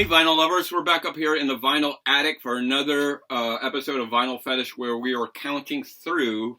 Hey, vinyl lovers, we're back up here in the Vinyl Attic for another episode of Vinyl Fetish, where we are counting through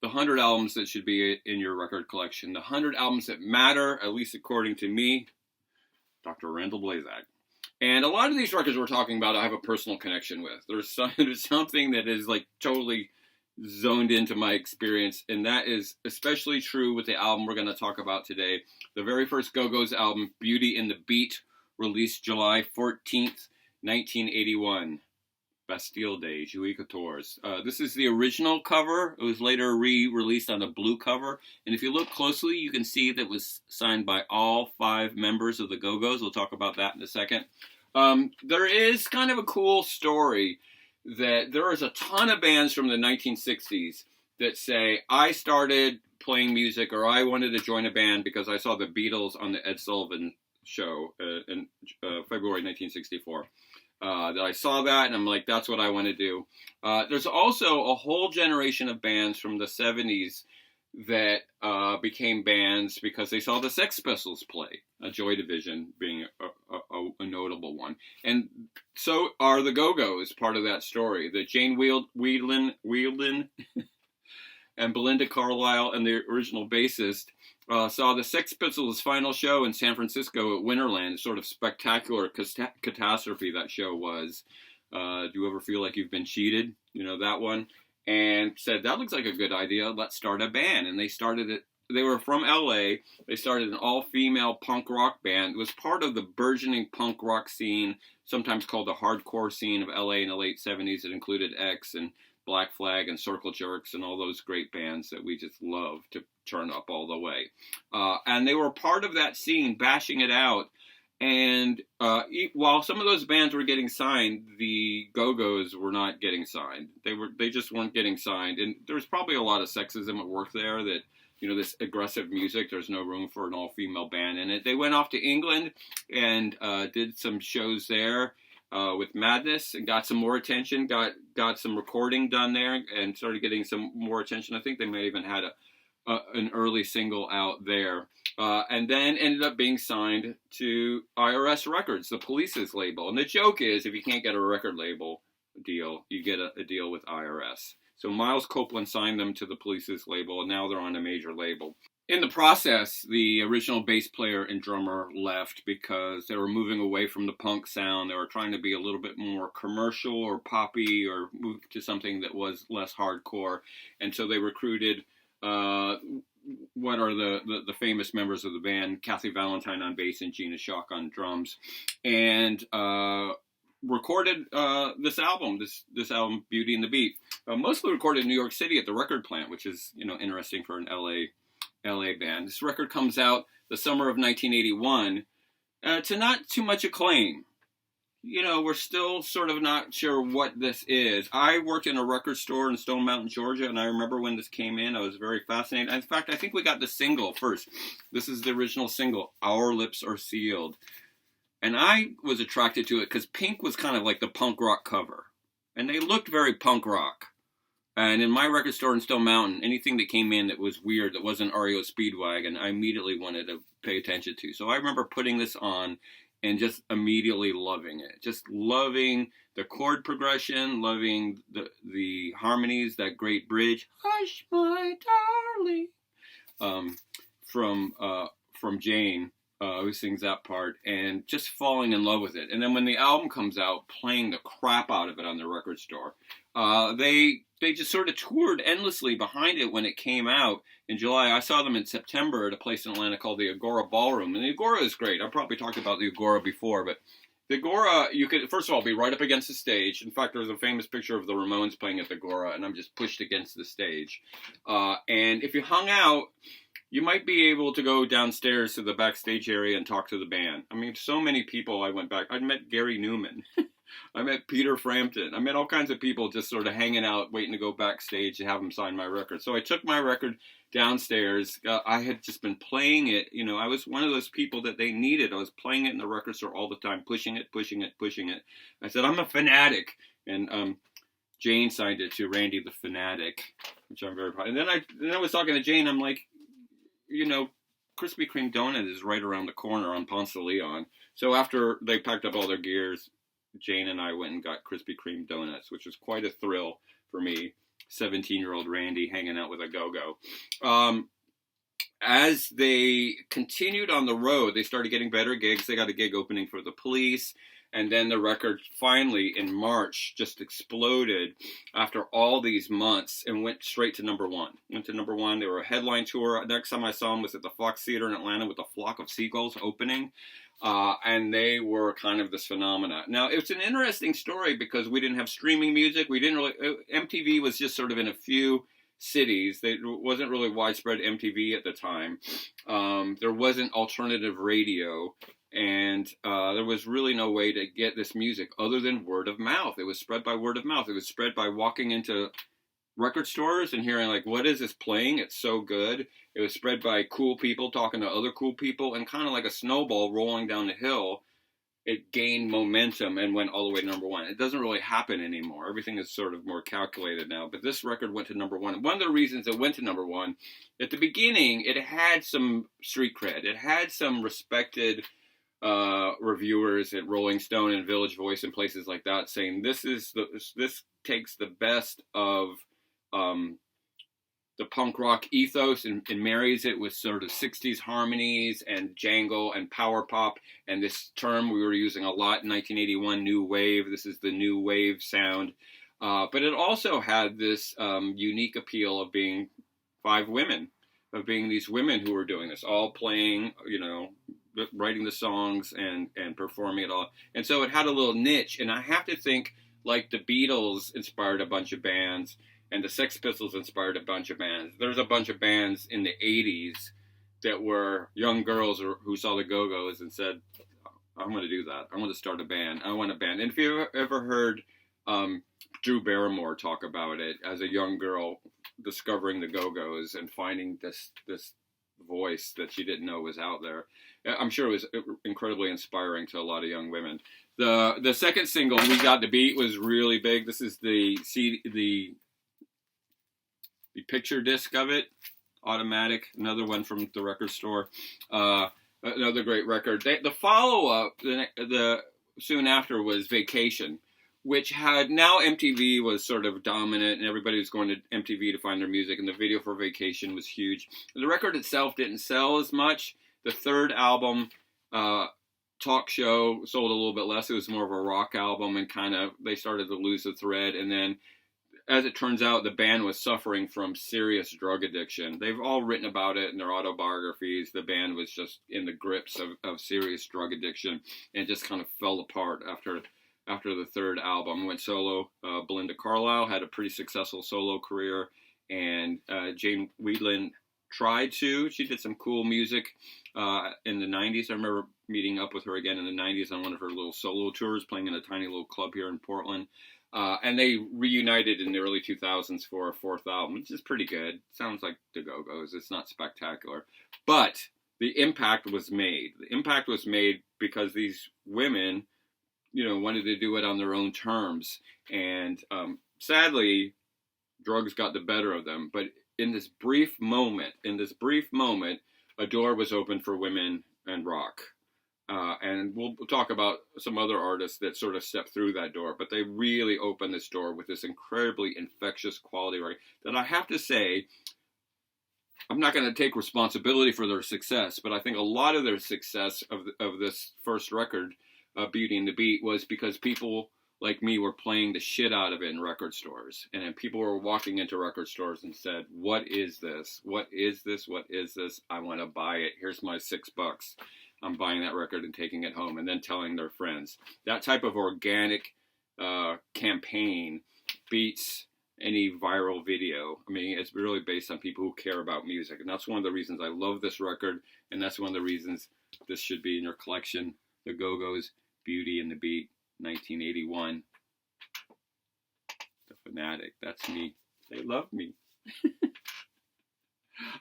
the 100 albums that should be in your record collection. The 100 albums that matter, at least according to me, Dr. Randall Blazak. And a lot of these records we're talking about, I have a personal connection with. There's something that is like totally zoned into my experience, and that is especially true with the album we're going to talk about today. The very first Go-Gos album, Beauty and the Beat, released July 14th, 1981. Bastille Day, Jouy 14. This is the original cover. It was later re-released on a blue cover. And if you look closely, you can see that it was signed by all 5 members of the Go-Gos. We'll talk about that in a second. There is kind of a cool story that there is a ton of bands from the 1960s that say, I started playing music or I wanted to join a band because I saw the Beatles on the Ed Sullivan show in February 1964. That I saw that and I'm like, that's what I want to do. There's also a whole generation of bands from the 70s that became bands because they saw the Sex Pistols play, Joy Division being a notable one. And so are the Go-Gos part of that story. That Jane Wiedlin and Belinda Carlisle and the original bassist saw the Sex Pistols' final show in San Francisco at Winterland. Sort of spectacular catastrophe that show was. Do you ever feel like you've been cheated? You know, that one. And said, that looks like a good idea. Let's start a band. And they started it. They were from L.A. They started an all-female punk rock band. It was part of the burgeoning punk rock scene, sometimes called the hardcore scene of L.A. in the late 70s. It included X and Black Flag and Circle Jerks and all those great bands that we just love to turn up all the way. And they were part of that scene, bashing it out. And while some of those bands were getting signed, the Go-Gos were not getting signed. They just weren't getting signed. And there's probably a lot of sexism at work there that, you know, this aggressive music, there's no room for an all-female band in it. They went off to England and did some shows there. With Madness and got some more attention, got some recording done there and started getting some more attention. I think they may even had an early single out there. And then ended up being signed to IRS Records, the Police's label. And the joke is, if you can't get a record label deal, you get a deal with IRS. So Miles Copeland signed them to the Police's label, and now they're on a major label. In the process, the original bass player and drummer left because they were moving away from the punk sound. They were trying to be a little bit more commercial or poppy or move to something that was less hardcore. And so they recruited what are the famous members of the band, Kathy Valentine on bass and Gina Shock on drums, and recorded this album, Beauty and the Beat. Mostly recorded in New York City at the record plant, which is, you know, interesting for an LA band. This record comes out the summer of 1981 to not too much acclaim. You know, we're still sort of not sure what this is. I worked in a record store in Stone Mountain, Georgia, and I remember when this came in, I was very fascinated. In fact, I think we got the single first. This is the original single, Our Lips Are Sealed. And I was attracted to it because Pink was kind of like the punk rock cover. And they looked very punk rock. And in my record store in Stone Mountain, anything that came in that was weird, that wasn't REO Speedwagon, I immediately wanted to pay attention to. So I remember putting this on and just immediately loving it. Just loving the chord progression, loving the harmonies, that great bridge, Hush, my darling, from Jane, who sings that part, and just falling in love with it. And then when the album comes out, playing the crap out of it on the record store. They just sort of toured endlessly behind it when it came out in July. I saw them in September at a place in Atlanta called the Agora Ballroom. And the Agora is great. I've probably talked about the Agora before, but the Agora, you could, first of all, be right up against the stage. In fact, there's a famous picture of the Ramones playing at the Agora, and I'm just pushed against the stage. And if you hung out, you might be able to go downstairs to the backstage area and talk to the band. I mean, so many people I went back. I met Gary Newman. I met Peter Frampton. I met all kinds of people just sort of hanging out, waiting to go backstage to have them sign my record. So I took my record downstairs. I had just been playing it. You know, I was one of those people that they needed. I was playing it in the record store all the time, pushing it. I said, I'm a fanatic. And Jane signed it to Randy the Fanatic, which I'm very proud of. And then I was talking to Jane. I'm like, you know, Krispy Kreme donut is right around the corner on Ponce de Leon. So after they packed up all their gears, Jane and I went and got Krispy Kreme donuts, which was quite a thrill for me, 17-year-old Randy hanging out with a go-go. As they continued on the road, they started getting better gigs. They got a gig opening for the Police. And then the record finally in March just exploded after all these months and went straight to number one. Went to number one. They were a headline tour. Next time I saw them was at the Fox Theater in Atlanta with the Flock of Seagulls opening. And they were kind of this phenomena. Now, it's an interesting story because we didn't have streaming music. We didn't really, MTV was just sort of in a few cities. There wasn't really widespread MTV at the time. There wasn't alternative radio. And there was really no way to get this music other than word of mouth. It was spread by word of mouth. It was spread by walking into record stores and hearing, like, what is this playing? It's so good. It was spread by cool people talking to other cool people, and kind of like a snowball rolling down the hill, it gained momentum and went all the way to number one. It doesn't really happen anymore. Everything is sort of more calculated now. But this record went to number one. And one of the reasons it went to number one, at the beginning, it had some street cred. It had some respected reviewers at Rolling Stone and Village Voice and places like that saying this takes the best of the punk rock ethos and marries it with sort of 60s harmonies and jangle and power pop, and this term we were using a lot in 1981, new wave. This is the new wave sound, but it also had this unique appeal of being five women, of being these women who were doing this, all playing, writing the songs and performing it all. And so it had a little niche. And I have to think, like the Beatles inspired a bunch of bands and the Sex Pistols inspired a bunch of bands. There's a bunch of bands in the 80s that were young girls who saw the Go-Gos and said, I'm going to do that. I want to start a band. I want a band. And if you've ever heard Drew Barrymore talk about it as a young girl discovering the Go-Gos and finding this voice that she didn't know was out there, I'm sure it was incredibly inspiring to a lot of young women. The second single, We Got the Beat, was really big. This is the picture disc of it, Automatic, another one from the record store. Another great record. The follow-up, the soon after, was Vacation, which had, now MTV was sort of dominant and everybody was going to MTV to find their music, and the video for Vacation was huge. The record itself didn't sell as much. The third album, Talk Show, sold a little bit less. It was more of a rock album, and kind of they started to lose the thread. And then, as it turns out, the band was suffering from serious drug addiction. They've all written about it in their autobiographies. The band was just in the grips of serious drug addiction and just kind of fell apart after the third album. Went solo. Belinda Carlisle had a pretty successful solo career, and Jane Wiedlin tried to. She did some cool music in the 90s. I remember meeting up with her again in the 90s on one of her little solo tours, playing in a tiny little club here in Portland. And they reunited in the early 2000s for a fourth album, which is pretty good. Sounds like the Go-Gos. It's not spectacular. But the impact was made. The impact was made because these women, wanted to do it on their own terms. And sadly, drugs got the better of them. But in this brief moment, a door was opened for women and rock. And we'll talk about some other artists that sort of stepped through that door, but they really opened this door with this incredibly infectious quality that I have to say, I'm not going to take responsibility for their success, but I think a lot of their success of this first record, Beauty and the Beat, was because people like me were playing the shit out of it in record stores. And then people were walking into record stores and said, what is this? What is this? What is this? I want to buy it. Here's my $6. I'm buying that record and taking it home, and then telling their friends. That type of organic campaign beats any viral video. I mean, it's really based on people who care about music. And that's one of the reasons I love this record, and that's one of the reasons this should be in your collection. The Go-Gos, Beauty and the Beat, 1981. The Fanatic, that's me. They love me.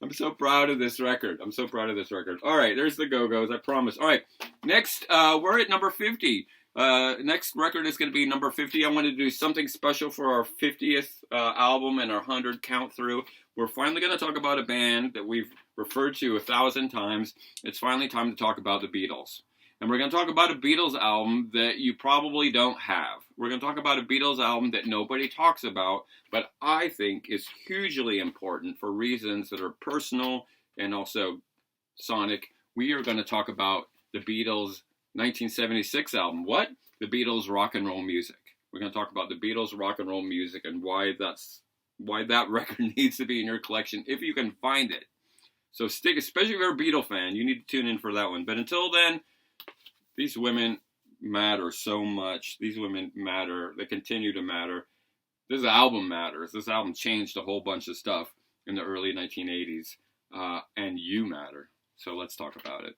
I'm so proud of this record. All right, there's the Go-Gos, I promise. All right, next, we're at number 50. Next record is going to be number 50. I wanted to do something special for our 50th album and our 100 count through. We're finally going to talk about a band that we've referred to 1,000 times. It's finally time to talk about the Beatles. And we're going to talk about a Beatles album that you probably don't have. We're going to talk about a Beatles album that nobody talks about, but I think is hugely important for reasons that are personal and also sonic. We are going to talk about the Beatles' 1976 album. What? The Beatles' rock and roll music. We're going to talk about the Beatles' rock and roll music and why that record needs to be in your collection if you can find it. So stick, especially if you're a Beatle fan, you need to tune in for that one. But until then, these women matter so much. These women matter. They continue to matter. This album matters. This album changed a whole bunch of stuff in the early 1980s. And you matter. So let's talk about it.